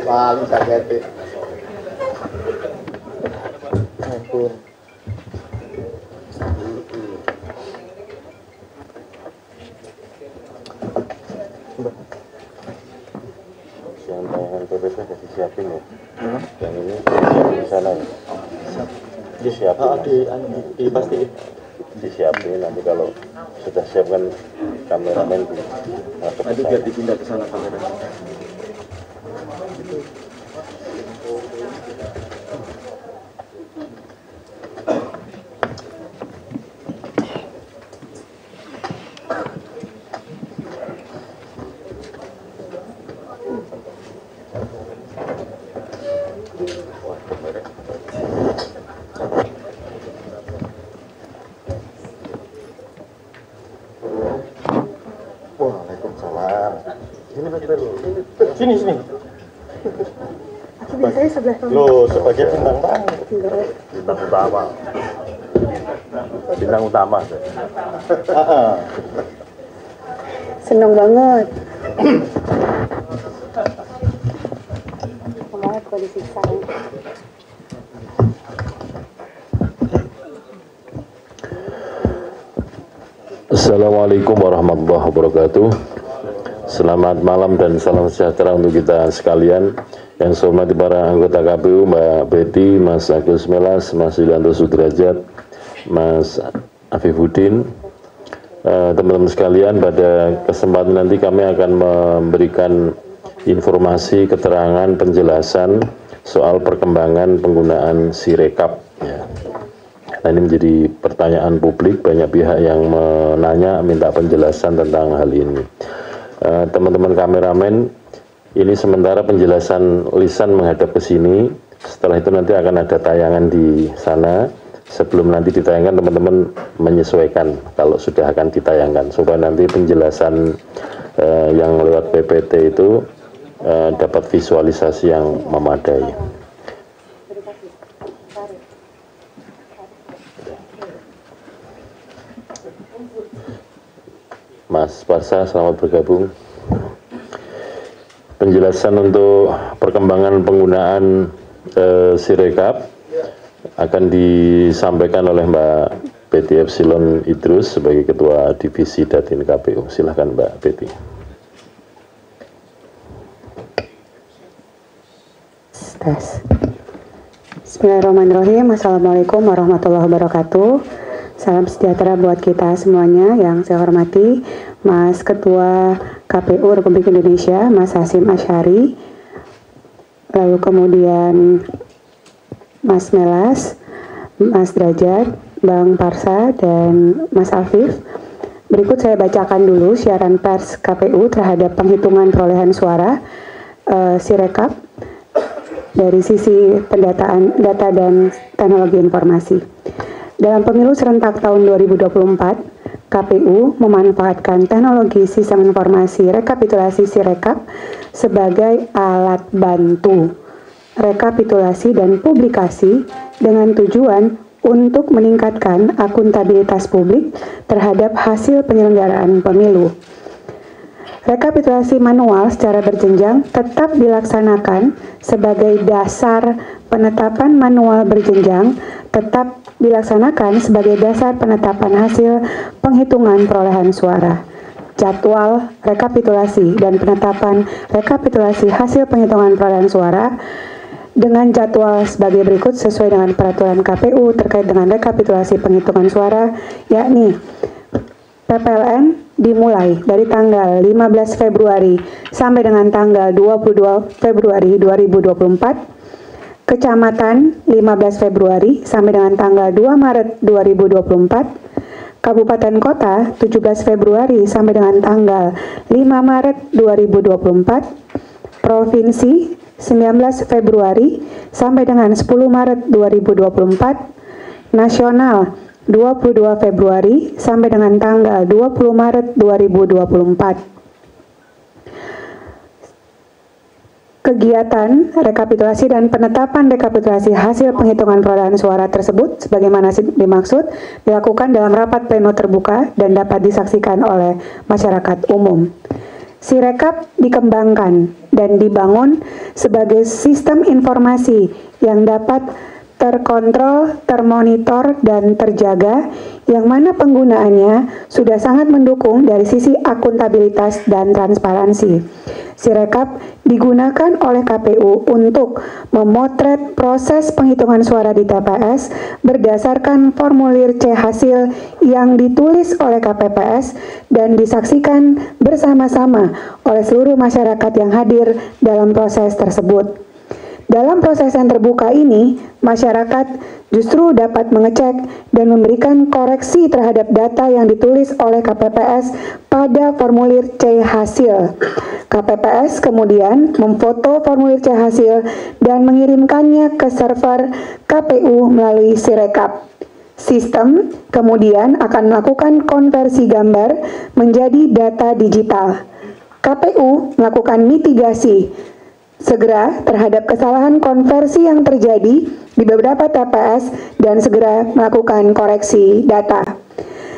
paling sakit. Ampun. Yang tayangan PPT sudah disiapin ya? Yang ini disiapin di sana ya? Disiapin. Pasti disiapin, nanti kalau sudah siapkan kameramen di nanti biar dipindah ke sana kamera. Waalaikumsalam. Sini. Biasanya sebelah sana. Lo sebagai bintang tamu. Bintang utama. Seneng banget. Kemarin gue disiksa. Assalamualaikum warahmatullahi wabarakatuh. Selamat malam dan salam sejahtera untuk kita sekalian. Yang saya hormati para anggota KPU, Mbak Betty, Mas Agus Melas, Mas Yulianto Sudrajat, Mas Afifuddin. Teman-teman sekalian, pada kesempatan nanti kami akan memberikan informasi, keterangan, penjelasan soal perkembangan penggunaan Sirekap. Nah, ini menjadi pertanyaan publik, banyak pihak yang menanya, minta penjelasan tentang hal ini. Teman-teman kameramen, ini sementara penjelasan lisan menghadap ke sini. Setelah itu nanti akan ada tayangan di sana. Sebelum nanti ditayangkan, teman-teman menyesuaikan kalau sudah akan ditayangkan, supaya nanti penjelasan yang lewat PPT itu dapat visualisasi yang memadai. Mas Parsa, selamat bergabung. Penjelasan untuk perkembangan penggunaan Sirekap akan disampaikan oleh Mbak Betty Epsilon Idrus sebagai Ketua Divisi Datin KPU. Silahkan Mbak Betty. Bismillahirrahmanirrahim. Assalamualaikum warahmatullahi wabarakatuh. Salam sejahtera buat kita semuanya. Yang saya hormati Mas Ketua KPU Republik Indonesia, Mas Hasyim Asyari, lalu kemudian Mas Melas, Mas Derajat, Bang Parsa, dan Mas Afif. Berikut saya bacakan dulu siaran pers KPU terhadap penghitungan perolehan suara Sirekap dari sisi pendataan data dan teknologi informasi. Dalam pemilu serentak tahun 2024, KPU memanfaatkan teknologi sistem informasi rekapitulasi Sirekap sebagai alat bantu rekapitulasi dan publikasi dengan tujuan untuk meningkatkan akuntabilitas publik terhadap hasil penyelenggaraan pemilu. Rekapitulasi manual secara berjenjang tetap dilaksanakan sebagai dasar penetapan manual berjenjang tetap dilaksanakan sebagai dasar penetapan hasil penghitungan perolehan suara. Jadwal rekapitulasi dan penetapan rekapitulasi hasil penghitungan perolehan suara dengan jadwal sebagai berikut sesuai dengan peraturan KPU terkait dengan rekapitulasi penghitungan suara, yakni PPLN dimulai dari tanggal 15 Februari sampai dengan tanggal 22 Februari 2024, Kecamatan 15 Februari sampai dengan tanggal 2 Maret 2024, Kabupaten Kota 17 Februari sampai dengan tanggal 5 Maret 2024, Provinsi 19 Februari sampai dengan 10 Maret 2024, Nasional 22 Februari sampai dengan tanggal 20 Maret 2024. Kegiatan rekapitulasi dan penetapan rekapitulasi hasil penghitungan perolehan suara tersebut sebagaimana dimaksud dilakukan dalam rapat pleno terbuka dan dapat disaksikan oleh masyarakat umum. Sirekap dikembangkan dan dibangun sebagai sistem informasi yang dapat terkontrol, termonitor, dan terjaga, yang mana penggunaannya sudah sangat mendukung dari sisi akuntabilitas dan transparansi. Sirekap digunakan oleh KPU untuk memotret proses penghitungan suara di TPS berdasarkan formulir C hasil yang ditulis oleh KPPS dan disaksikan bersama-sama oleh seluruh masyarakat yang hadir dalam proses tersebut. Dalam proses yang terbuka ini, masyarakat justru dapat mengecek dan memberikan koreksi terhadap data yang ditulis oleh KPPS pada formulir C hasil. KPPS kemudian memfoto formulir C hasil dan mengirimkannya ke server KPU melalui Sirekap. Sistem kemudian akan melakukan konversi gambar menjadi data digital. KPU melakukan mitigasi segera terhadap kesalahan konversi yang terjadi di beberapa TPS dan segera melakukan koreksi data.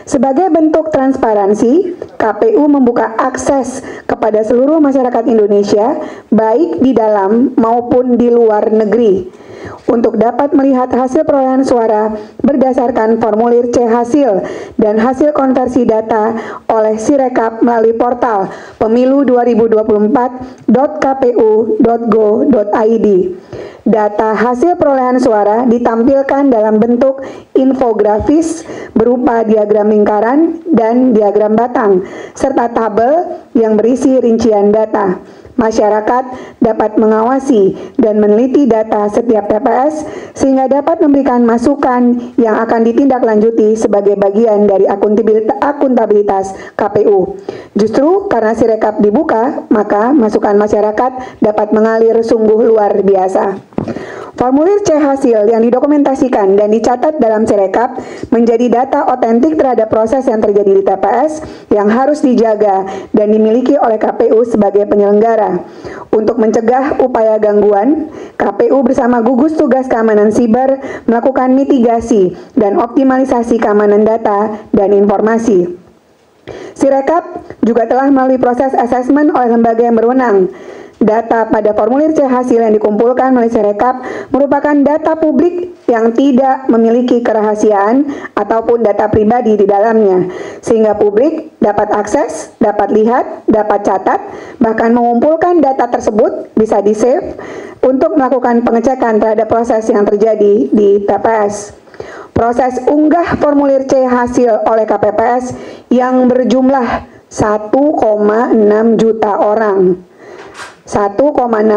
Sebagai bentuk transparansi, KPU membuka akses kepada seluruh masyarakat Indonesia, baik di dalam maupun di luar negeri, untuk dapat melihat hasil perolehan suara berdasarkan formulir C hasil dan hasil konversi data oleh Sirekap melalui portal pemilu2024.kpu.go.id. Data hasil perolehan suara ditampilkan dalam bentuk infografis berupa diagram lingkaran dan diagram batang, serta tabel yang berisi rincian data. Masyarakat dapat mengawasi dan meneliti data setiap TPS sehingga dapat memberikan masukan yang akan ditindaklanjuti sebagai bagian dari akuntabilitas KPU. Justru karena Sirekap dibuka, maka masukan masyarakat dapat mengalir sungguh luar biasa. Formulir C hasil yang didokumentasikan dan dicatat dalam Sirekap menjadi data otentik terhadap proses yang terjadi di TPS yang harus dijaga dan dimiliki oleh KPU sebagai penyelenggara. Untuk mencegah upaya gangguan, KPU bersama gugus tugas keamanan siber melakukan mitigasi dan optimalisasi keamanan data dan informasi. Sirekap juga telah melalui proses asesmen oleh lembaga yang berwenang. Data pada formulir C hasil yang dikumpulkan melalui Sirekap merupakan data publik yang tidak memiliki kerahasiaan ataupun data pribadi di dalamnya, sehingga publik dapat akses, dapat lihat, dapat catat, bahkan mengumpulkan data tersebut bisa di-save untuk melakukan pengecekan terhadap proses yang terjadi di TPS. Proses unggah formulir C hasil oleh KPPS yang berjumlah 1,6 juta orang. 1,6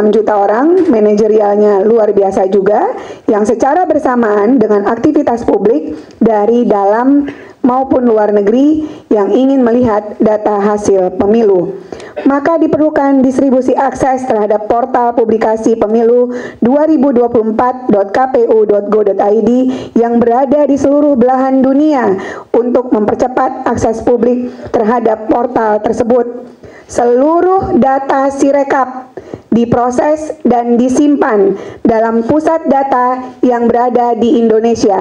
juta orang, manajerialnya luar biasa juga, yang secara bersamaan dengan aktivitas publik dari dalam maupun luar negeri yang ingin melihat data hasil pemilu. Maka diperlukan distribusi akses terhadap portal publikasi pemilu 2024.kpu.go.id yang berada di seluruh belahan dunia untuk mempercepat akses publik terhadap portal tersebut. Seluruh data Sirekap diproses dan disimpan dalam pusat data yang berada di Indonesia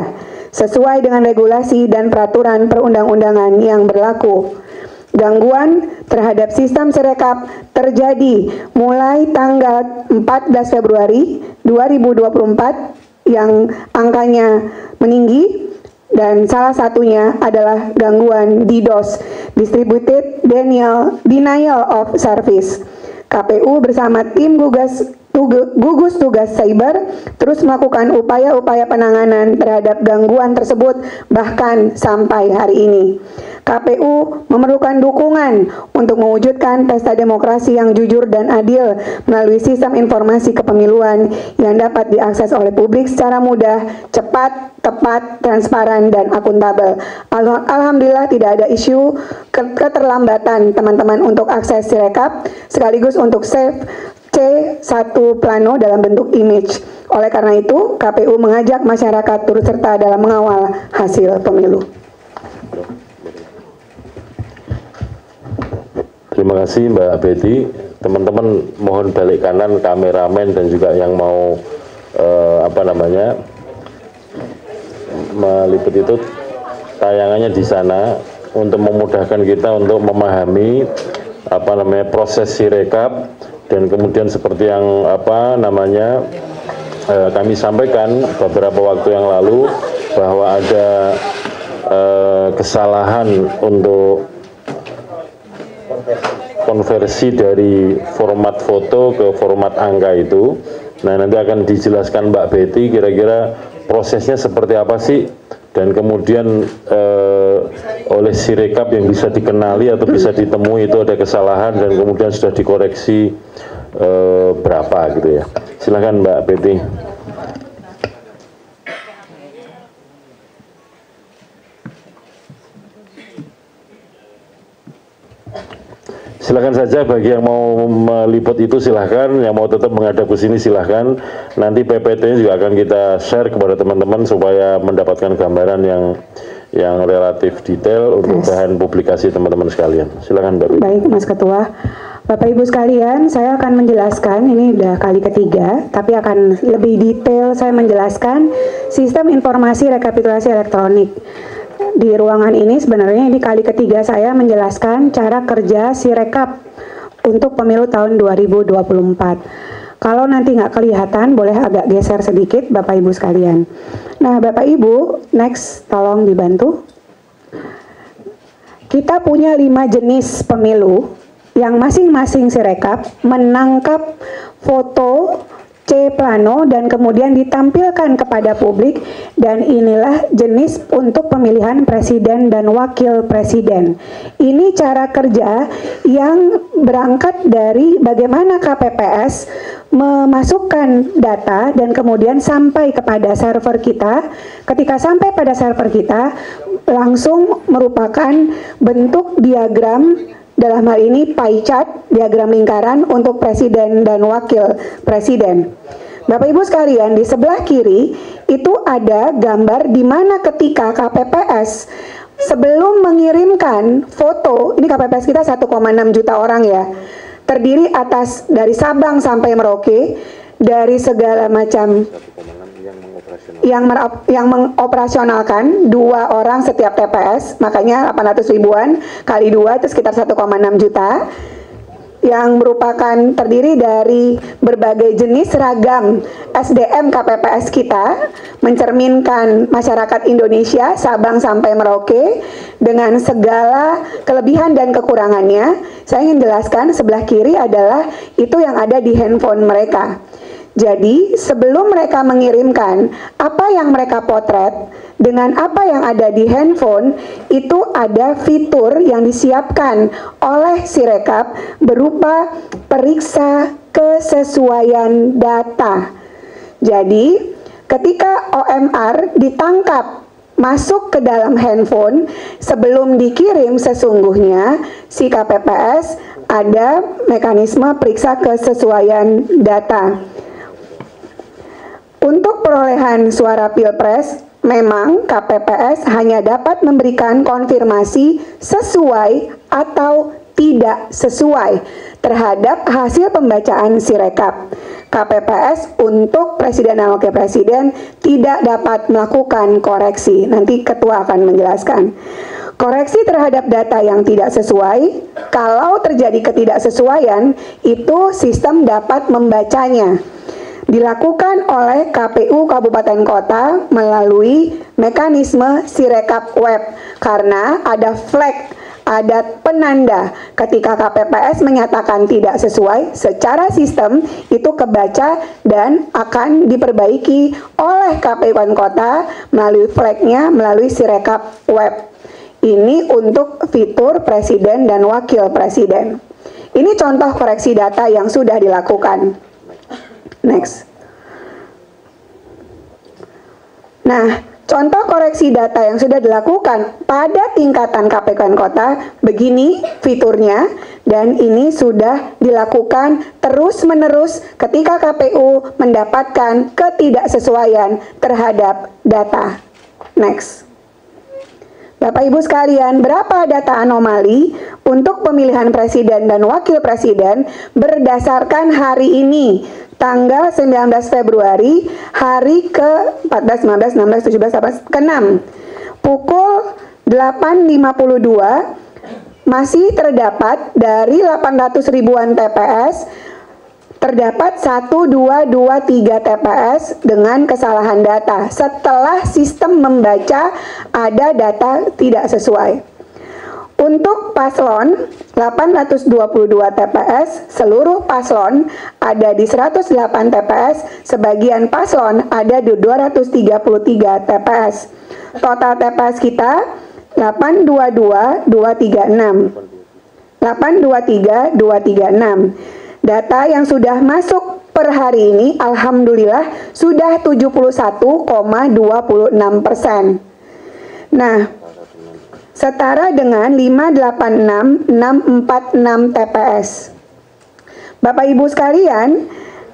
sesuai dengan regulasi dan peraturan perundang-undangan yang berlaku. Gangguan terhadap sistem Sirekap terjadi mulai tanggal 14 Februari 2024 yang angkanya meninggi, dan salah satunya adalah gangguan DDoS, Distributed Denial of Service. KPU bersama tim gugus tugas cyber terus melakukan upaya-upaya penanganan terhadap gangguan tersebut bahkan sampai hari ini. KPU memerlukan dukungan untuk mewujudkan pesta demokrasi yang jujur dan adil melalui sistem informasi kepemiluan yang dapat diakses oleh publik secara mudah, cepat, tepat, transparan, dan akuntabel. Alhamdulillah tidak ada isu keterlambatan teman-teman untuk akses Sirekap, sekaligus untuk save C1 plano dalam bentuk image. Oleh karena itu, KPU mengajak masyarakat turut serta dalam mengawal hasil pemilu. Terima kasih Mbak Betty. Teman-teman mohon balik kanan kameramen dan juga yang mau meliput itu tayangannya di sana untuk memudahkan kita untuk memahami proses sirekap, dan kemudian seperti yang kami sampaikan beberapa waktu yang lalu bahwa ada kesalahan untuk konversi dari format foto ke format angka itu. Nah, nanti akan dijelaskan Mbak Betty kira-kira prosesnya seperti apa sih, dan kemudian oleh sirekap yang bisa dikenali atau bisa ditemui itu ada kesalahan dan kemudian sudah dikoreksi berapa gitu ya. Silakan Mbak Betty. Silakan saja, bagi yang mau meliput itu silahkan, yang mau tetap menghadap ke sini silahkan. Nanti PPT juga akan kita share kepada teman-teman supaya mendapatkan gambaran yang relatif detail untuk bahan publikasi teman-teman sekalian. Silakan Mbak. Baik Mas Ketua. Bapak Ibu sekalian, saya akan menjelaskan, ini udah kali ketiga, tapi akan lebih detail saya menjelaskan sistem informasi rekapitulasi elektronik. Di ruangan ini sebenarnya ini kali ketiga saya menjelaskan cara kerja Sirekap untuk pemilu tahun 2024. Kalau nanti nggak kelihatan, boleh agak geser sedikit Bapak Ibu sekalian. Nah Bapak Ibu, next tolong dibantu. Kita punya 5 jenis pemilu yang masing-masing Sirekap menangkap foto C-Plano dan kemudian ditampilkan kepada publik, dan inilah jenis untuk pemilihan presiden dan wakil presiden. Ini cara kerja yang berangkat dari bagaimana KPPS memasukkan data dan kemudian sampai kepada server kita. Ketika sampai pada server kita, langsung merupakan bentuk diagram, dalam hal ini pie chart, diagram lingkaran untuk presiden dan wakil presiden. Bapak Ibu sekalian, di sebelah kiri itu ada gambar di mana ketika KPPS sebelum mengirimkan foto, ini KPPS kita 1,6 juta orang ya, terdiri atas dari Sabang sampai Merauke, dari segala macam yang mengoperasionalkan 2 orang setiap TPS, makanya 800 ribuan kali 2 itu sekitar 1,6 juta, yang merupakan terdiri dari berbagai jenis ragam SDM KPPS kita, mencerminkan masyarakat Indonesia Sabang sampai Merauke dengan segala kelebihan dan kekurangannya. Saya ingin jelaskan sebelah kiri adalah itu yang ada di handphone mereka. Jadi sebelum mereka mengirimkan apa yang mereka potret dengan apa yang ada di handphone, itu ada fitur yang disiapkan oleh Sirekap berupa periksa kesesuaian data. Jadi ketika OMR ditangkap masuk ke dalam handphone, sebelum dikirim sesungguhnya si KPPS ada mekanisme periksa kesesuaian data. Untuk perolehan suara Pilpres, memang KPPS hanya dapat memberikan konfirmasi sesuai atau tidak sesuai terhadap hasil pembacaan Sirekap. KPPS untuk presiden dan wakil presiden tidak dapat melakukan koreksi. Nanti Ketua akan menjelaskan. Koreksi terhadap data yang tidak sesuai, kalau terjadi ketidaksesuaian, itu sistem dapat membacanya. Dilakukan oleh KPU Kabupaten Kota melalui mekanisme Sirekap Web, karena ada flag, ada penanda ketika KPPS menyatakan tidak sesuai, secara sistem itu kebaca dan akan diperbaiki oleh KPU Kabupaten Kota melalui flagnya, melalui Sirekap Web. Ini untuk fitur presiden dan wakil presiden. Ini contoh koreksi data yang sudah dilakukan. Next. Nah, contoh koreksi data yang sudah dilakukan pada tingkatan KPU Kota, begini fiturnya, dan ini sudah dilakukan terus-menerus ketika KPU mendapatkan ketidaksesuaian terhadap data. Next. Bapak Ibu sekalian, berapa data anomali untuk pemilihan presiden dan wakil presiden berdasarkan hari ini, tanggal 19 Februari, hari ke 14, 15, 16, 17, 18, ke-6. Pukul 8.52, masih terdapat dari 800 ribuan TPS, terdapat 1, 2, 2, 3 TPS dengan kesalahan data setelah sistem membaca ada data tidak sesuai. Untuk paslon 822 TPS, seluruh paslon ada di 108 TPS, sebagian paslon ada di 233 TPS. Total TPS kita 822 236. 823 236. Data yang sudah masuk per hari ini alhamdulillah sudah 71,26%. Nah, setara dengan 586.646 TPS. Bapak Ibu sekalian,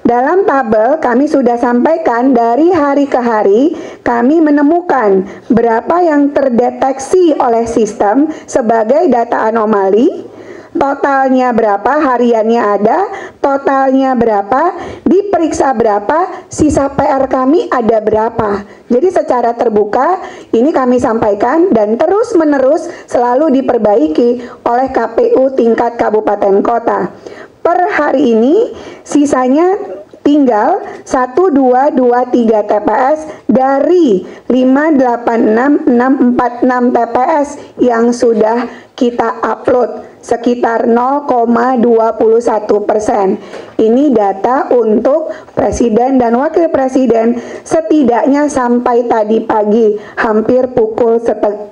dalam tabel kami sudah sampaikan dari hari ke hari kami menemukan berapa yang terdeteksi oleh sistem sebagai data anomali, totalnya berapa, hariannya ada, totalnya berapa, diperiksa berapa, sisa PR kami ada berapa. Jadi secara terbuka ini kami sampaikan dan terus menerus selalu diperbaiki oleh KPU tingkat kabupaten kota. Per hari ini sisanya tinggal 1, 2, 2, 3 TPS dari 586.646 TPS yang sudah kita upload, sekitar 0,21%. Ini data untuk presiden dan wakil presiden setidaknya sampai tadi pagi, hampir pukul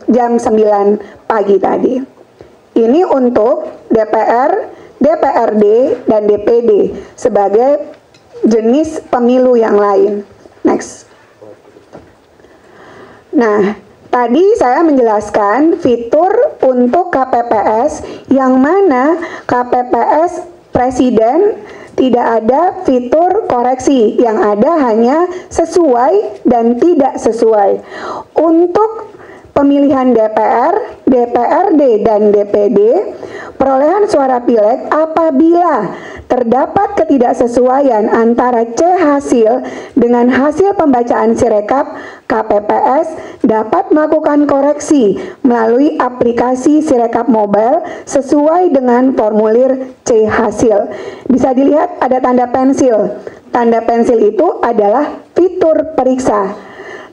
jam 9 pagi tadi. Ini untuk DPR, DPRD, dan DPD sebagai jenis pemilu yang lain. Next. Nah, tadi saya menjelaskan fitur untuk KPPS yang mana KPPS presiden tidak ada fitur koreksi, yang ada hanya sesuai dan tidak sesuai. Untuk pemilihan DPR, DPRD, dan DPD, perolehan suara pileg apabila terdapat ketidaksesuaian antara C hasil dengan hasil pembacaan Sirekap, KPPS dapat melakukan koreksi melalui aplikasi Sirekap Mobile sesuai dengan formulir C hasil. Bisa dilihat ada tanda pensil. Tanda pensil itu adalah fitur periksa.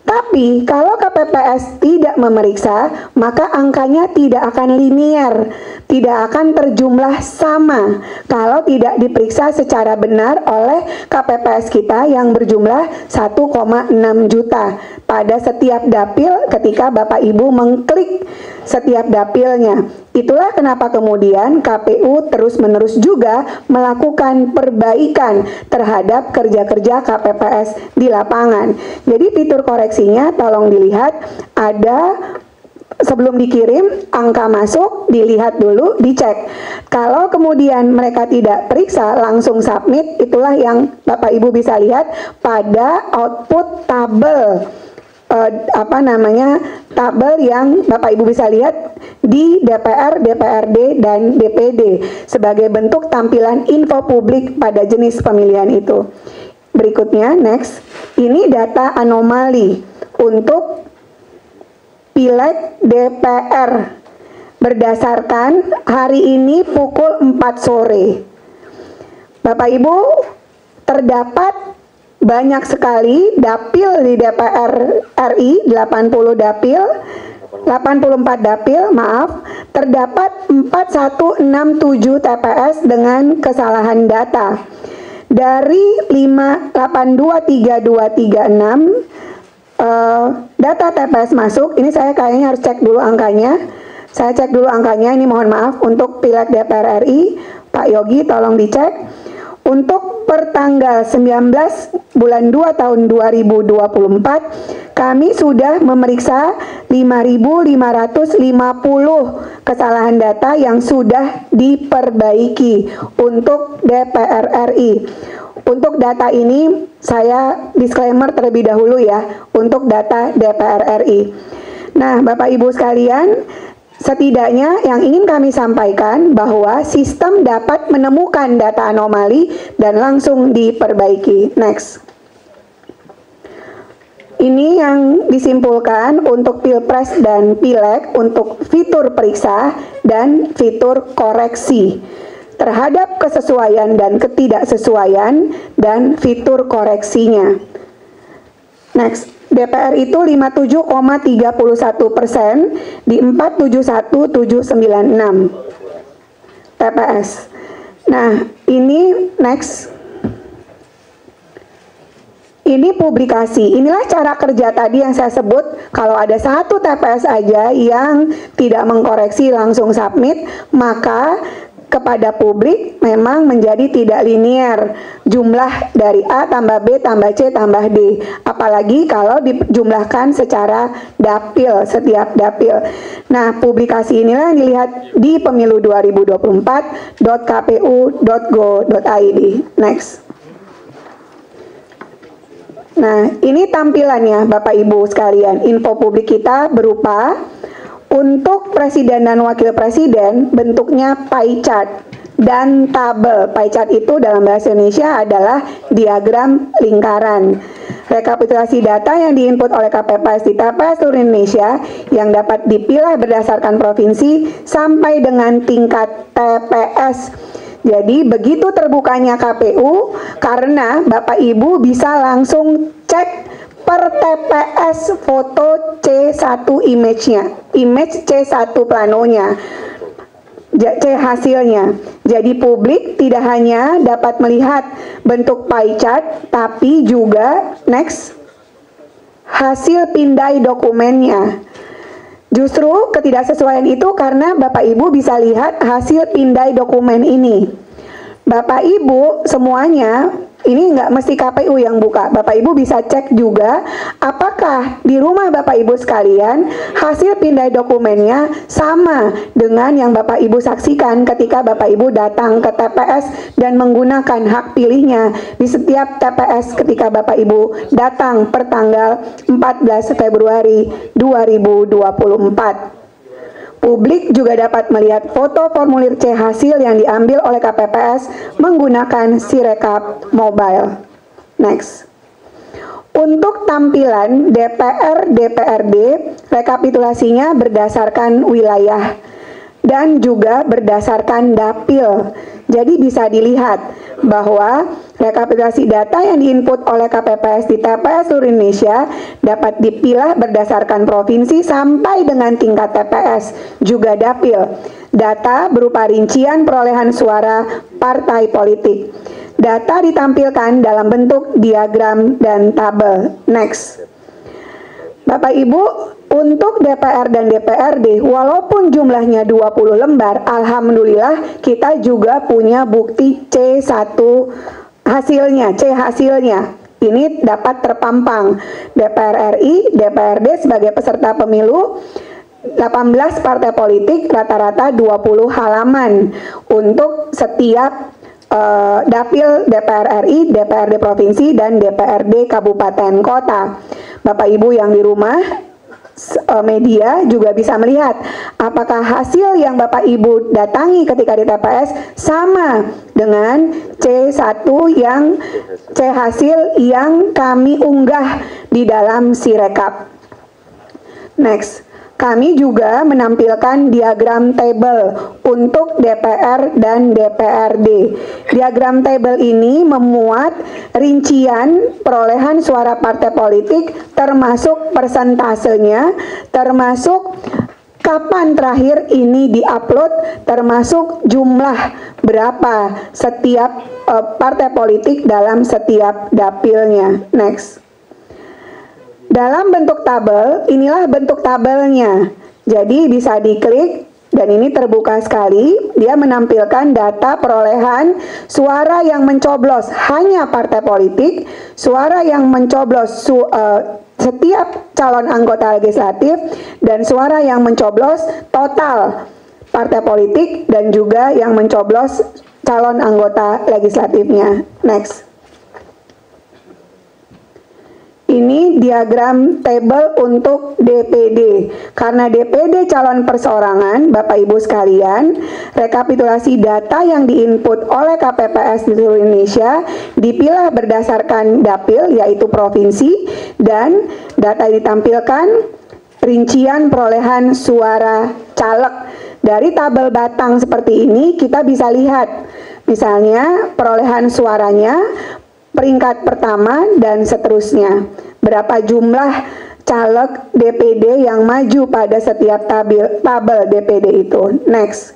Tapi kalau KPPS tidak memeriksa, maka angkanya tidak akan linier, tidak akan terjumlah sama kalau tidak diperiksa secara benar oleh KPPS kita yang berjumlah 1,6 juta pada setiap dapil ketika Bapak Ibu mengklik setiap dapilnya. Itulah kenapa kemudian KPU terus-menerus juga melakukan perbaikan terhadap kerja-kerja KPPS di lapangan. Jadi fitur koreksinya tolong dilihat, ada sebelum dikirim angka masuk, dilihat dulu, dicek. Kalau kemudian mereka tidak periksa langsung submit, itulah yang Bapak Ibu bisa lihat pada output tabel. Tabel yang Bapak Ibu bisa lihat di DPR, DPRD, dan DPD sebagai bentuk tampilan info publik pada jenis pemilihan itu. Berikutnya, next, ini data anomali untuk pileg DPR berdasarkan hari ini pukul 4 sore. Bapak Ibu, terdapat banyak sekali dapil di DPR RI, 84 dapil, terdapat 4167 TPS dengan kesalahan data. Dari 5823236 data TPS masuk, ini saya kayaknya harus cek dulu angkanya. Saya cek dulu angkanya, ini mohon maaf untuk pileg DPR RI, Pak Yogi tolong dicek. Untuk pertanggal 19 bulan 2 tahun 2024, kami sudah memeriksa 5.550 kesalahan data yang sudah diperbaiki untuk DPR RI. Untuk data ini saya disclaimer terlebih dahulu ya, untuk data DPR RI. Nah, Bapak Ibu sekalian, setidaknya yang ingin kami sampaikan bahwa sistem dapat menemukan data anomali dan langsung diperbaiki. Next. Ini yang disimpulkan untuk Pilpres dan Pileg untuk fitur periksa dan fitur koreksi terhadap kesesuaian dan ketidaksesuaian dan fitur koreksinya. Next, DPR itu 57,31% di 471.796 TPS. Nah, ini next. Ini publikasi, inilah cara kerja tadi yang saya sebut. Kalau ada satu TPS aja yang tidak mengkoreksi langsung submit, maka kepada publik memang menjadi tidak linear jumlah dari A tambah B tambah C tambah D, apalagi kalau dijumlahkan secara dapil, setiap dapil. Nah, publikasi inilah yang dilihat di pemilu 2024.kpu.go.id. Next. Nah, ini tampilannya Bapak Ibu sekalian. Info publik kita berupa untuk presiden dan wakil presiden bentuknya pie chart dan tabel. Pie chart itu dalam bahasa Indonesia adalah diagram lingkaran. Rekapitulasi data yang diinput oleh KPPS di TPS seluruh Indonesia yang dapat dipilah berdasarkan provinsi sampai dengan tingkat TPS. Jadi begitu terbukanya KPU, karena Bapak Ibu bisa langsung cek per TPS foto C1 image-nya, image C1 planonya, C hasilnya. Jadi publik tidak hanya dapat melihat bentuk pie chart, tapi juga next, hasil pindai dokumennya. Justru ketidaksesuaian itu karena Bapak Ibu bisa lihat hasil pindai dokumen ini. Bapak Ibu semuanya, ini nggak mesti KPU yang buka. Bapak Ibu bisa cek juga apakah di rumah Bapak Ibu sekalian hasil pindai dokumennya sama dengan yang Bapak Ibu saksikan ketika Bapak Ibu datang ke TPS dan menggunakan hak pilihnya di setiap TPS ketika Bapak Ibu datang per tanggal 14 Februari 2024. Publik juga dapat melihat foto formulir C hasil yang diambil oleh KPPS menggunakan Sirekap mobile. Next. Untuk tampilan DPR DPRD, rekapitulasinya berdasarkan wilayah dan juga berdasarkan dapil. Jadi bisa dilihat bahwa rekapitulasi data yang diinput oleh KPPS di TPS seluruh Indonesia dapat dipilah berdasarkan provinsi sampai dengan tingkat TPS, juga dapil. Data berupa rincian perolehan suara partai politik. Data ditampilkan dalam bentuk diagram dan tabel. Next. Bapak Ibu, untuk DPR dan DPRD, walaupun jumlahnya 20 lembar, alhamdulillah kita juga punya bukti C1 hasilnya, C hasilnya. Ini dapat terpampang. DPR RI, DPRD sebagai peserta pemilu, 18 partai politik, rata-rata 20 halaman untuk setiap dapil DPR RI, DPRD provinsi, dan DPRD kabupaten kota. Bapak Ibu yang di rumah, media juga bisa melihat apakah hasil yang Bapak Ibu datangi ketika di TPS sama dengan C1 yang C hasil yang kami unggah di dalam Sirekap. Next. Kami juga menampilkan diagram table untuk DPR dan DPRD. Diagram table ini memuat rincian perolehan suara partai politik termasuk persentasenya, termasuk kapan terakhir ini diupload, termasuk jumlah berapa setiap partai politik dalam setiap dapilnya. Next. Dalam bentuk tabel, inilah bentuk tabelnya. Jadi bisa diklik dan ini terbuka sekali. Dia menampilkan data perolehan suara yang mencoblos hanya partai politik, suara yang mencoblos setiap calon anggota legislatif, dan suara yang mencoblos total partai politik dan juga yang mencoblos calon anggota legislatifnya. Next. Ini diagram tabel untuk DPD. Karena DPD calon perseorangan, Bapak Ibu sekalian, rekapitulasi data yang diinput oleh KPPS di seluruh Indonesia dipilah berdasarkan dapil, yaitu provinsi, dan data yang ditampilkan rincian perolehan suara caleg. Dari tabel batang seperti ini kita bisa lihat, misalnya perolehan suaranya, peringkat pertama, dan seterusnya. Berapa jumlah caleg DPD yang maju pada setiap tabel DPD itu. Next.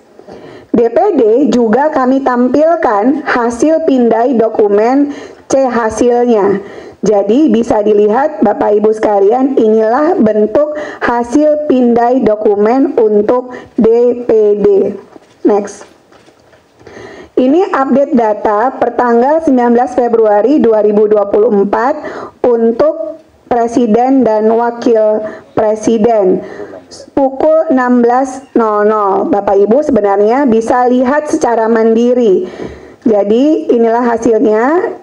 DPD juga kami tampilkan hasil pindai dokumen C hasilnya. Jadi bisa dilihat Bapak Ibu sekalian, inilah bentuk hasil pindai dokumen untuk DPD. Next. Ini update data per tanggal 19 Februari 2024 untuk Presiden dan Wakil Presiden. Pukul 16.00. Bapak Ibu sebenarnya bisa lihat secara mandiri. Jadi inilah hasilnya.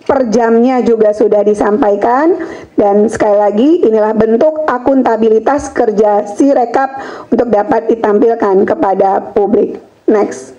Per jamnya juga sudah disampaikan, dan sekali lagi inilah bentuk akuntabilitas kerja Sirekap untuk dapat ditampilkan kepada publik. Next.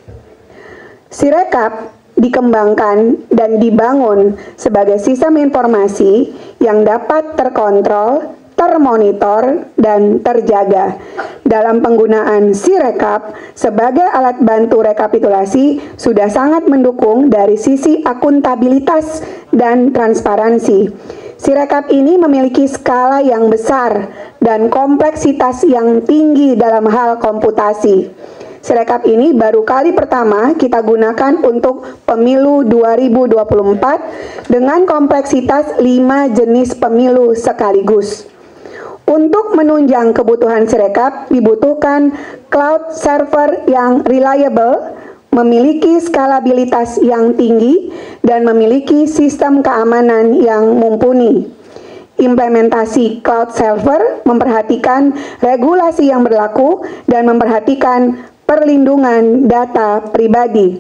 Sirekap dikembangkan dan dibangun sebagai sistem informasi yang dapat terkontrol, termonitor, dan terjaga. Dalam penggunaan Sirekap sebagai alat bantu rekapitulasi sudah sangat mendukung dari sisi akuntabilitas dan transparansi. Sirekap ini memiliki skala yang besar dan kompleksitas yang tinggi dalam hal komputasi. Sirekap ini baru kali pertama kita gunakan untuk pemilu 2024 dengan kompleksitas 5 jenis pemilu sekaligus. Untuk menunjang kebutuhan Sirekap dibutuhkan cloud server yang reliable, memiliki skalabilitas yang tinggi, dan memiliki sistem keamanan yang mumpuni. Implementasi cloud server memperhatikan regulasi yang berlaku dan memperhatikan perlindungan data pribadi.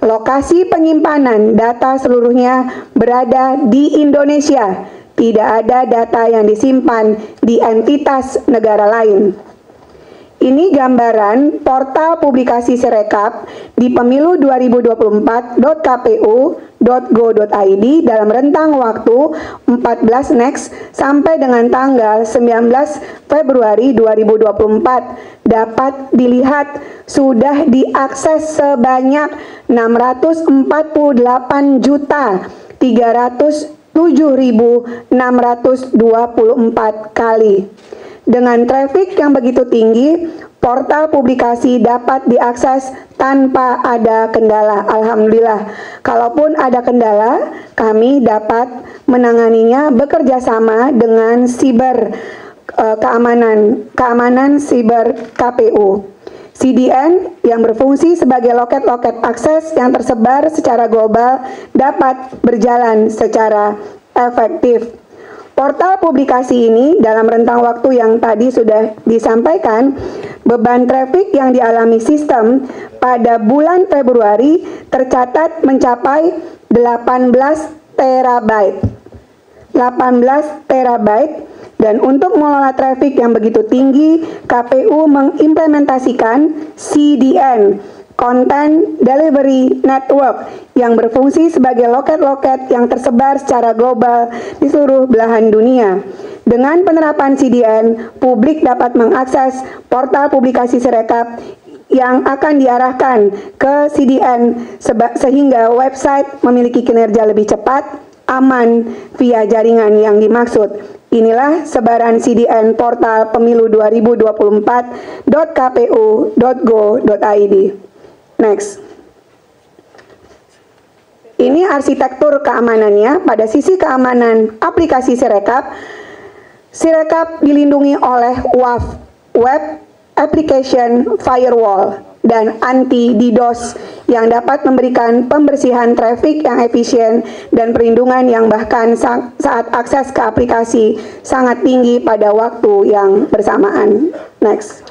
Lokasi penyimpanan data seluruhnya berada di Indonesia. Tidak ada data yang disimpan di entitas negara lain. Ini gambaran portal publikasi Sirekap di pemilu 2024.kpu.go.id dalam rentang waktu 14 Next sampai dengan tanggal 19 Februari 2024. Dapat dilihat sudah diakses sebanyak 648.307.624 kali. Dengan traffic yang begitu tinggi, portal publikasi dapat diakses tanpa ada kendala. Alhamdulillah. Kalaupun ada kendala, kami dapat menanganinya bekerja sama dengan keamanan siber KPU. CDN yang berfungsi sebagai loket-loket akses yang tersebar secara global dapat berjalan secara efektif. Portal publikasi ini dalam rentang waktu yang tadi sudah disampaikan, beban traffic yang dialami sistem pada bulan Februari tercatat mencapai 18 terabyte. 18 terabyte. Dan untuk mengelola traffic yang begitu tinggi, KPU mengimplementasikan CDN, Content Delivery Network, yang berfungsi sebagai loket-loket yang tersebar secara global di seluruh belahan dunia. Dengan penerapan CDN, publik dapat mengakses portal publikasi Sirekap yang akan diarahkan ke CDN sehingga website memiliki kinerja lebih cepat, aman via jaringan yang dimaksud. Inilah sebaran CDN portal pemilu 2024.kpu.go.id. Next. Ini arsitektur keamanannya. Pada sisi keamanan aplikasi Sirekap, Sirekap dilindungi oleh WAF, Web Application Firewall, dan anti-DDoS yang dapat memberikan pembersihan traffic yang efisien dan perlindungan yang bahkan saat akses ke aplikasi sangat tinggi pada waktu yang bersamaan. Next.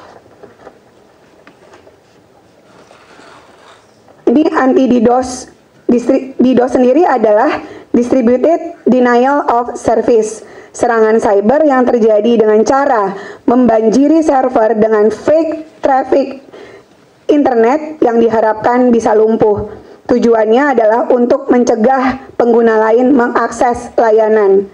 Ini anti-DDoS. DDoS sendiri adalah Distributed Denial of Service. serangan cyber yang terjadi dengan cara membanjiri server dengan fake traffic internet yang diharapkan bisa lumpuh. Tujuannya adalah untuk mencegah pengguna lain mengakses layanan.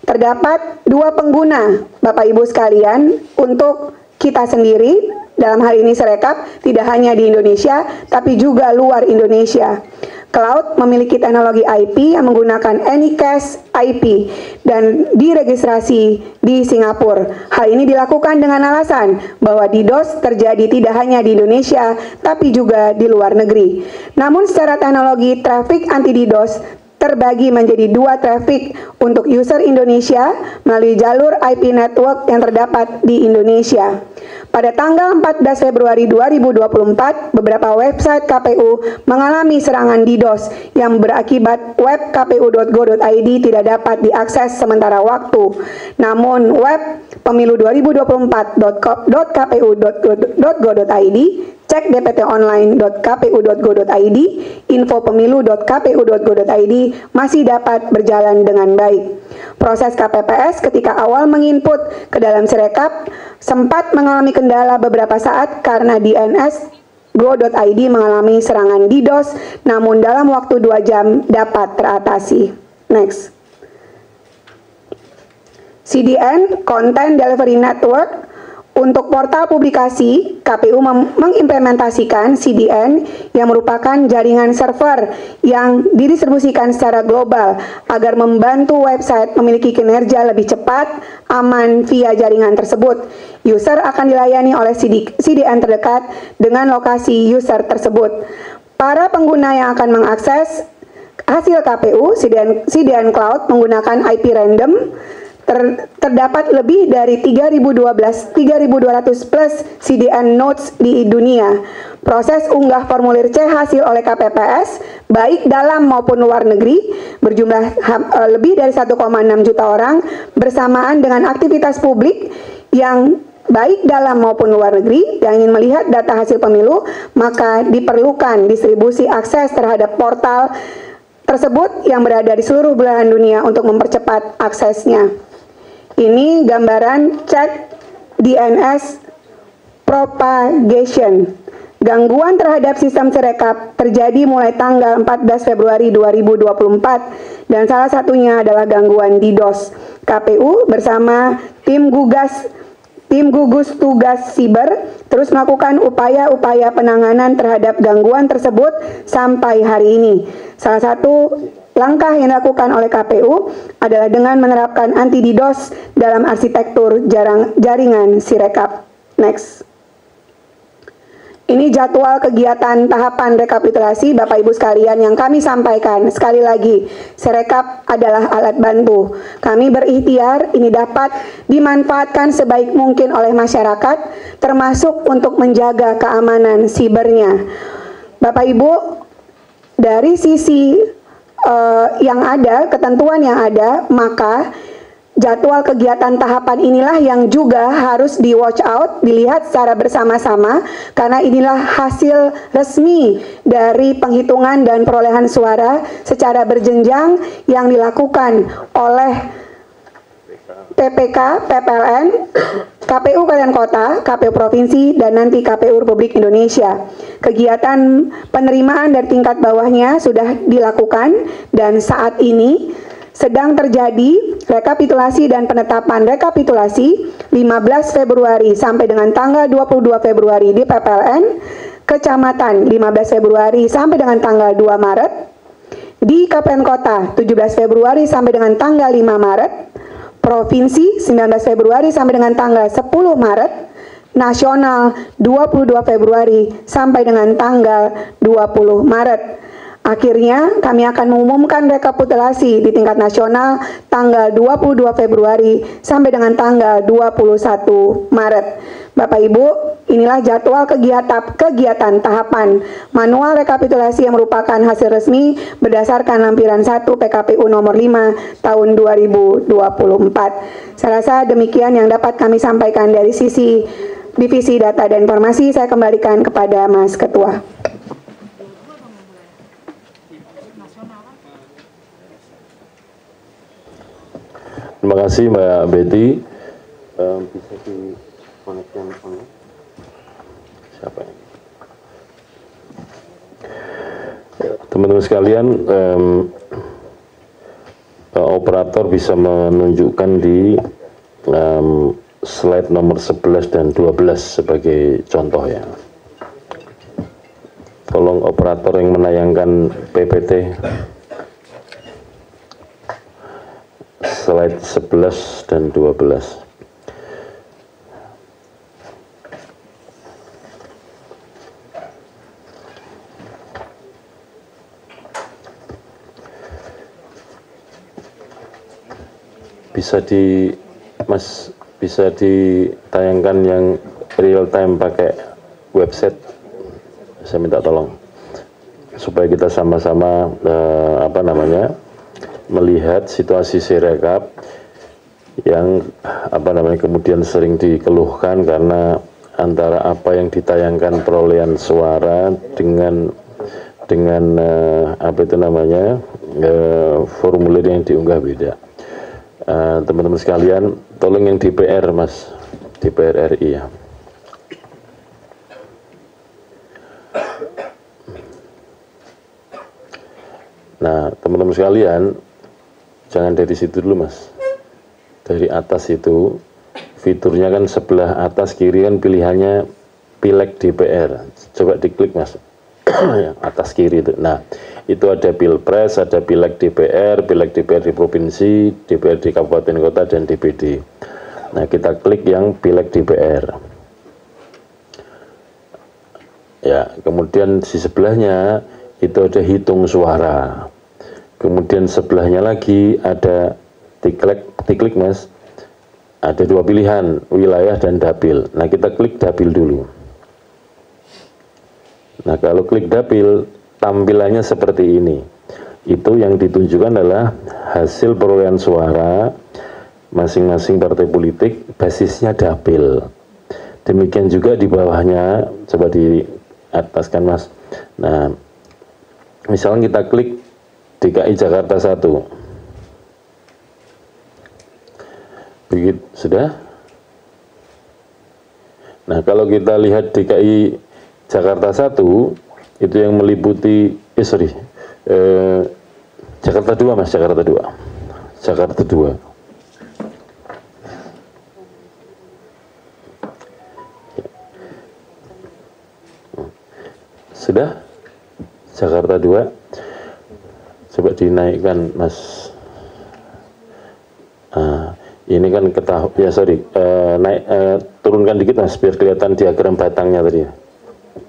Terdapat dua pengguna, Bapak Ibu sekalian, untuk kita sendiri, dalam hal ini Sirekap, tidak hanya di Indonesia, tapi juga luar Indonesia. Cloud memiliki teknologi IP yang menggunakan Anycast IP dan diregistrasi di Singapura. Hal ini dilakukan dengan alasan bahwa DDoS terjadi tidak hanya di Indonesia, tapi juga di luar negeri. Namun secara teknologi, traffic anti-DDoS terbagi menjadi dua traffic untuk user Indonesia melalui jalur IP network yang terdapat di Indonesia. Pada tanggal 14 Februari 2024, beberapa website KPU mengalami serangan DDoS yang berakibat web kpu.go.id tidak dapat diakses sementara waktu. Namun web pemilu2024.kpu.go.id, cek dptonline.kpu.go.id, infopemilu.kpu.go.id masih dapat berjalan dengan baik. Proses KPPS ketika awal menginput ke dalam Sirekap sempat mengalami kendala beberapa saat karena DNS go.id mengalami serangan DDoS, namun dalam waktu 2 jam dapat teratasi. Next. CDN, Content Delivery Network. Untuk portal publikasi, KPU mengimplementasikan CDN yang merupakan jaringan server yang didistribusikan secara global agar membantu website memiliki kinerja lebih cepat, aman via jaringan tersebut. User akan dilayani oleh CDN terdekat dengan lokasi user tersebut. Para pengguna yang akan mengakses hasil KPU, CDN Cloud menggunakan IP random. Terdapat lebih dari 3.200 plus CDN nodes di dunia. Proses unggah formulir C hasil oleh KPPS, baik dalam maupun luar negeri, berjumlah lebih dari 1,6 juta orang, bersamaan dengan aktivitas publik yang baik dalam maupun luar negeri yang ingin melihat data hasil pemilu, maka diperlukan distribusi akses terhadap portal tersebut yang berada di seluruh belahan dunia untuk mempercepat aksesnya. Ini gambaran cek DNS propagation. Gangguan terhadap sistem Sirekap terjadi mulai tanggal 14 Februari 2024 dan salah satunya adalah gangguan DDoS. KPU bersama tim gugus tugas siber terus melakukan upaya-upaya penanganan terhadap gangguan tersebut sampai hari ini. Salah satu langkah yang dilakukan oleh KPU adalah dengan menerapkan anti-DDoS dalam arsitektur jaringan Sirekap. Next. Ini jadwal kegiatan tahapan rekapitulasi Bapak Ibu sekalian yang kami sampaikan. Sekali lagi, Sirekap adalah alat bantu. Kami berikhtiar ini dapat dimanfaatkan sebaik mungkin oleh masyarakat, termasuk untuk menjaga keamanan sibernya. Bapak Ibu, dari sisi yang ada, ketentuan yang ada, maka jadwal kegiatan tahapan inilah yang juga harus di watch out, dilihat secara bersama-sama, karena inilah hasil resmi dari penghitungan dan perolehan suara secara berjenjang yang dilakukan oleh PPK, PPLN, KPU Kabupaten Kota, KPU Provinsi, dan nanti KPU Republik Indonesia. Kegiatan penerimaan dari tingkat bawahnya sudah dilakukan dan saat ini sedang terjadi rekapitulasi dan penetapan rekapitulasi 15 Februari sampai dengan tanggal 22 Februari di PPLN, Kecamatan 15 Februari sampai dengan tanggal 2 Maret, di Kabupaten Kota 17 Februari sampai dengan tanggal 5 Maret, Provinsi 19 Februari sampai dengan tanggal 10 Maret, Nasional 22 Februari sampai dengan tanggal 20 Maret. Akhirnya kami akan mengumumkan rekapitulasi di tingkat nasional tanggal 22 Februari sampai dengan tanggal 21 Maret. Bapak Ibu, inilah jadwal kegiatan tahapan manual rekapitulasi yang merupakan hasil resmi berdasarkan lampiran 1 PKPU nomor 5 tahun 2024. Saya rasa demikian yang dapat kami sampaikan dari sisi Divisi Data dan Informasi. Saya kembalikan kepada Mas Ketua. Terima kasih Mbak Betty. Bisa dikonekkan siapa ini? Teman-teman sekalian, operator bisa menunjukkan di slide nomor 11 dan 12 sebagai contoh ya. Tolong operator yang menayangkan PPT slide 11 dan 12. Bisa ditayangkan yang real time pakai website. Saya minta tolong supaya kita sama-sama melihat situasi Sirekap yang kemudian sering dikeluhkan karena antara apa yang ditayangkan perolehan suara dengan formulir yang diunggah beda. Teman-teman sekalian, tolong yang DPR Mas, DPR RI ya. Nah, teman-teman sekalian, jangan dari situ dulu Mas. Dari atas itu, fiturnya kan sebelah atas kiri kan pilihannya Pileg DPR. Coba diklik Mas, yang atas kiri itu. Nah, itu ada Pilpres, ada Pileg DPR di provinsi, DPR di kabupaten kota, dan DPD. Nah, kita klik yang Pileg DPR. Ya, kemudian di sebelahnya itu ada hitung suara. Kemudian sebelahnya lagi ada diklik Mas, ada dua pilihan, wilayah dan dapil. Nah, kita klik dapil dulu. Nah, kalau klik dapil, tampilannya seperti ini. Itu yang ditunjukkan adalah hasil perolehan suara masing-masing partai politik, basisnya dapil. Demikian juga di bawahnya, coba di ataskan Mas. Nah, misalnya kita klik DKI Jakarta 1. Begitu, sudah? Nah, kalau kita lihat DKI Jakarta 1, itu yang meliputi, Jakarta 2 Mas, Jakarta 2. Jakarta 2. Sudah? Jakarta 2. Coba dinaikkan Mas. Ini kan turunkan dikit Mas, biar kelihatan diagram batangnya tadi.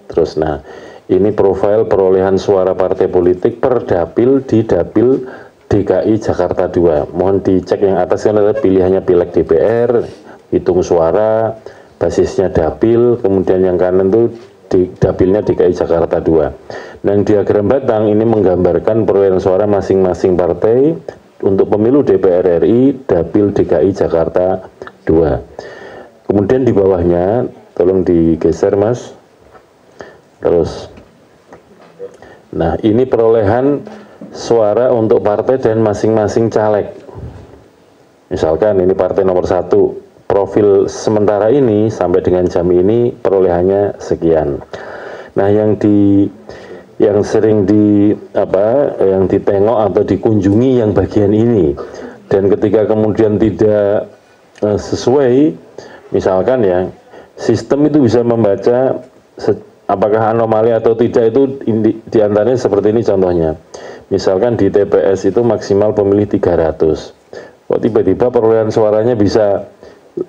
Terus, nah, ini profil perolehan suara partai politik per dapil di dapil DKI Jakarta 2. Mohon dicek yang atas kan ada pilihannya Pileg DPR, hitung suara, basisnya dapil, kemudian yang kanan tuh di dapilnya DKI Jakarta 2. Dan diagram batang ini menggambarkan perolehan suara masing-masing partai untuk pemilu DPR RI, dapil DKI Jakarta 2. Kemudian di bawahnya, tolong digeser Mas. Terus, nah ini perolehan suara untuk partai dan masing-masing caleg. Misalkan ini partai nomor 1, profil sementara ini sampai dengan jam ini perolehannya sekian. Nah, yang sering yang ditengok atau dikunjungi yang bagian ini, dan ketika kemudian tidak sesuai, misalkan ya, sistem itu bisa membaca apakah anomali atau tidak, itu diantaranya seperti ini contohnya. Misalkan di TPS itu maksimal pemilih 300, kok tiba-tiba perolehan suaranya bisa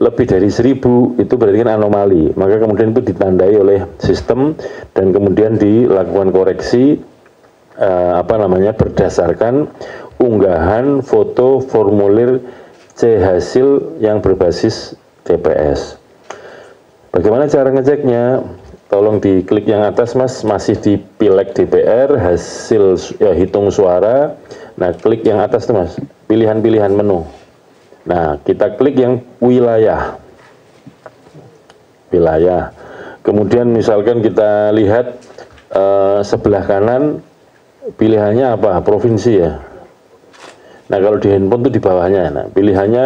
lebih dari 1000, itu berarti kan anomali. Maka kemudian itu ditandai oleh sistem dan kemudian dilakukan koreksi berdasarkan unggahan foto formulir C hasil yang berbasis TPS. Bagaimana cara ngeceknya? Tolong diklik yang atas Mas, masih di Pileg DPR, hasil hitung suara. Nah, klik yang atas tuh Mas, pilihan-pilihan menu. Nah, kita klik yang wilayah. Kemudian misalkan kita lihat sebelah kanan, pilihannya apa? Provinsi ya. Nah kalau di handphone tuh di bawahnya. Nah pilihannya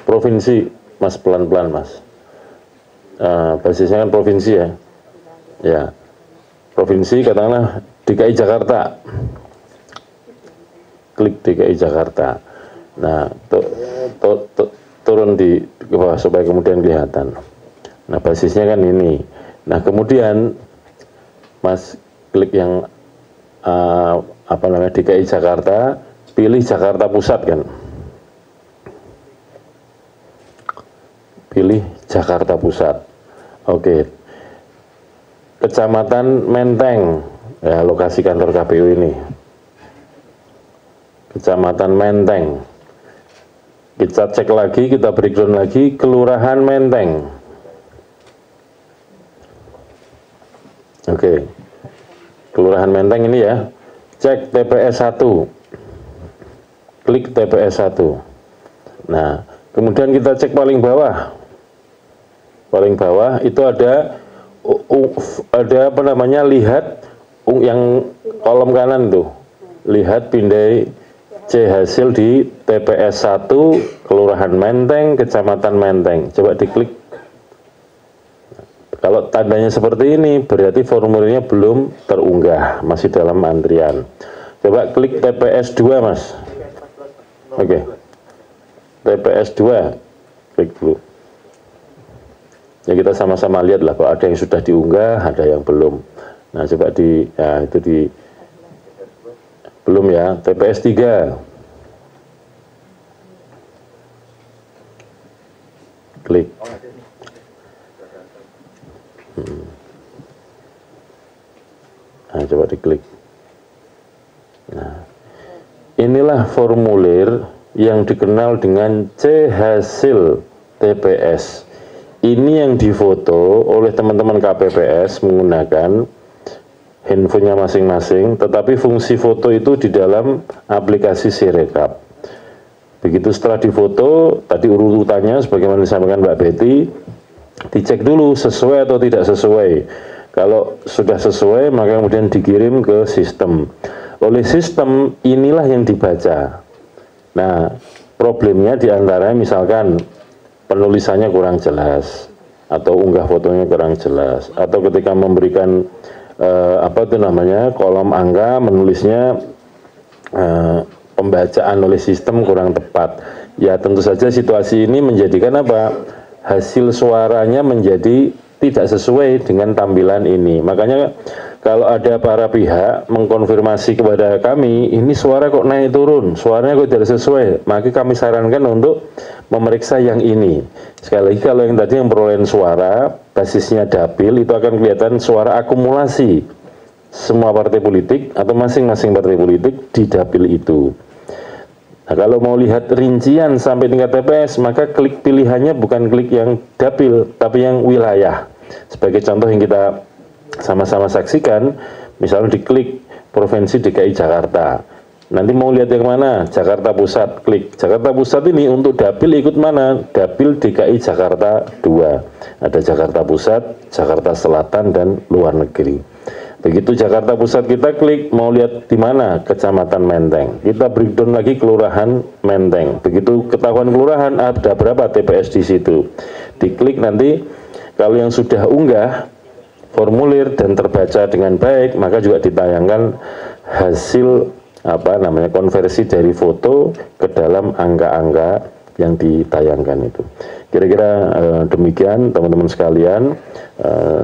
provinsi, Mas, pelan-pelan Mas. Basisnya kan provinsi ya. Ya, provinsi katakanlah DKI Jakarta. Klik DKI Jakarta. Nah turun di bawah supaya kemudian kelihatan. Nah basisnya kan ini. Nah kemudian Mas klik yang apa namanya DKI Jakarta, pilih Jakarta Pusat kan. Pilih Jakarta Pusat. Oke. Kecamatan Menteng, ya lokasi kantor KPU ini. Kecamatan Menteng. Kita cek lagi, kita breakdown lagi, Kelurahan Menteng. Oke. Kelurahan Menteng ini ya. Cek TPS 1. Klik TPS 1. Nah, kemudian kita cek paling bawah. Paling bawah itu ada apa namanya, lihat yang kolom kanan tuh. Lihat pindai C hasil di TPS 1 Kelurahan Menteng, Kecamatan Menteng. Coba diklik. Kalau tandanya seperti ini berarti formulirnya belum terunggah, masih dalam antrian. Coba klik TPS 2 Mas. Oke. TPS 2 klik dulu. Ya kita sama-sama lihat lah, kalau ada yang sudah diunggah, ada yang belum. Nah coba ya itu belum ya. TPS 3 klik. Nah coba diklik. Nah inilah formulir yang dikenal dengan C hasil TPS. Ini yang difoto oleh teman-teman KPPS menggunakan handphonenya masing-masing, tetapi fungsi foto itu di dalam aplikasi Sirekap. Begitu setelah difoto, tadi urutannya sebagaimana disampaikan Mbak Betty, dicek dulu sesuai atau tidak sesuai. Kalau sudah sesuai, maka kemudian dikirim ke sistem. Oleh sistem, inilah yang dibaca. Nah, problemnya diantaranya misalkan penulisannya kurang jelas, atau unggah fotonya kurang jelas, atau ketika memberikan kolom angka menulisnya pembacaan oleh sistem kurang tepat. Ya tentu saja situasi ini menjadikan hasil suaranya menjadi tidak sesuai dengan tampilan ini. Makanya kalau ada para pihak mengkonfirmasi kepada kami, ini suara kok naik turun, suaranya kok tidak sesuai, maka kami sarankan untuk memeriksa yang ini. Sekali lagi, kalau yang tadi yang perolehan suara basisnya dapil, itu akan kelihatan suara akumulasi semua partai politik atau masing-masing partai politik di dapil itu. Nah, kalau mau lihat rincian sampai tingkat TPS, maka klik pilihannya bukan klik yang dapil, tapi yang wilayah. Sebagai contoh yang kita sama-sama saksikan, misalnya diklik Provinsi DKI Jakarta. Nanti mau lihat yang mana? Jakarta Pusat, klik. Jakarta Pusat ini untuk dapil ikut mana? Dapil DKI Jakarta 2. Ada Jakarta Pusat, Jakarta Selatan, dan luar negeri. Begitu Jakarta Pusat kita klik, mau lihat di mana? Kecamatan Menteng. Kita breakdown lagi Kelurahan Menteng. Begitu ketahuan kelurahan, ada berapa TPS di situ. Diklik nanti, kalau yang sudah unggah formulir dan terbaca dengan baik, maka juga ditayangkan hasil konversi dari foto ke dalam angka-angka yang ditayangkan itu. Kira-kira demikian teman-teman sekalian,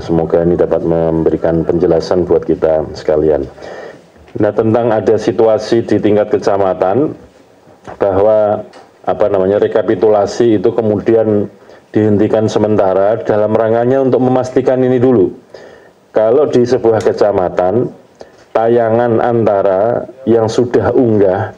semoga ini dapat memberikan penjelasan buat kita sekalian. Nah, tentang ada situasi di tingkat kecamatan bahwa rekapitulasi itu kemudian dihentikan sementara dalam rangkanya untuk memastikan ini dulu. Kalau di sebuah kecamatan tayangan antara yang sudah unggah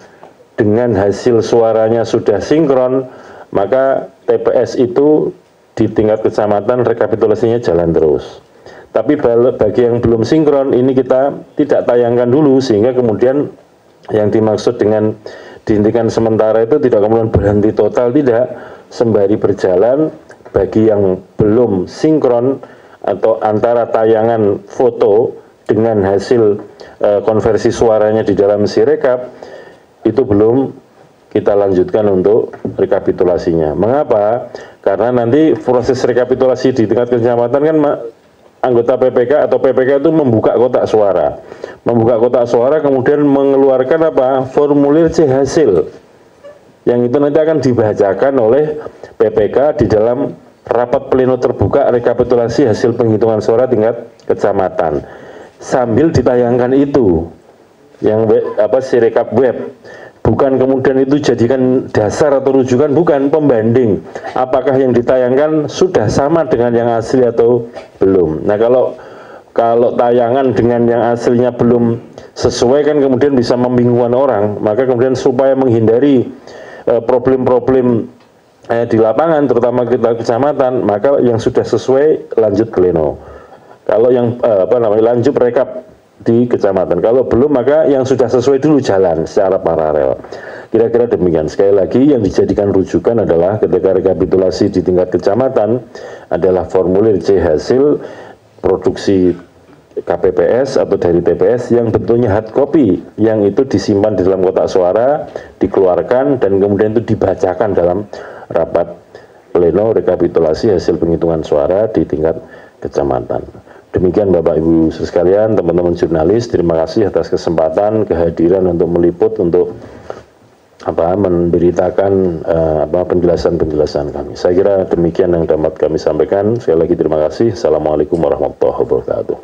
dengan hasil suaranya sudah sinkron, maka TPS itu di tingkat kecamatan rekapitulasinya jalan terus. Tapi bagi yang belum sinkron, ini kita tidak tayangkan dulu, sehingga kemudian yang dimaksud dengan dihentikan sementara itu tidak kemudian berhenti total, tidak, sembari berjalan. Bagi yang belum sinkron atau antara tayangan foto dengan hasil konversi suaranya di dalam Sirekap itu belum kita lanjutkan untuk rekapitulasinya. Mengapa? Karena nanti proses rekapitulasi di tingkat kecamatan kan anggota PPK atau PPK itu membuka kotak suara. Membuka kotak suara kemudian mengeluarkan apa? Formulir C hasil. Yang itu nanti akan dibacakan oleh PPK di dalam rapat pleno terbuka rekapitulasi hasil penghitungan suara tingkat kecamatan. Sambil ditayangkan itu yang Sirekap web. Bukan kemudian itu jadikan dasar atau rujukan, bukan, pembanding. Apakah yang ditayangkan sudah sama dengan yang asli atau belum. Nah, kalau tayangan dengan yang aslinya belum sesuai kan kemudian bisa membingungkan orang. Maka kemudian supaya menghindari problem-problem di lapangan, terutama kita kecamatan, maka yang sudah sesuai lanjut pleno. Kalau yang lanjut rekap di kecamatan. Kalau belum, maka yang sudah sesuai dulu jalan secara paralel. Kira-kira demikian. Sekali lagi, yang dijadikan rujukan adalah ketika rekapitulasi di tingkat kecamatan adalah formulir C hasil produksi KPPS atau dari TPS yang bentuknya hard copy, yang itu disimpan di dalam kotak suara, dikeluarkan, dan kemudian itu dibacakan dalam rapat pleno rekapitulasi hasil penghitungan suara di tingkat kecamatan. Demikian Bapak Ibu sekalian, teman-teman jurnalis, terima kasih atas kesempatan kehadiran untuk meliput, untuk memberitakan penjelasan-penjelasan kami. Saya kira demikian yang dapat kami sampaikan. Sekali lagi terima kasih. Assalamualaikum warahmatullahi wabarakatuh.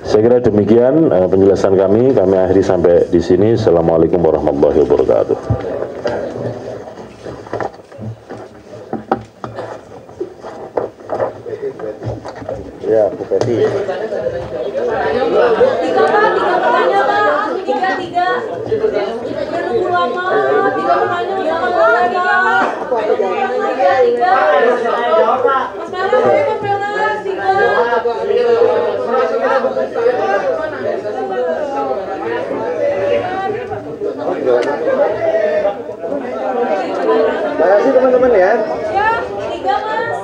Saya kira demikian penjelasan kami akhiri sampai di sini. Assalamualaikum warahmatullahi wabarakatuh. Ya, Bu Peti. Terima kasih teman-teman ya. Ya, 3 Mas.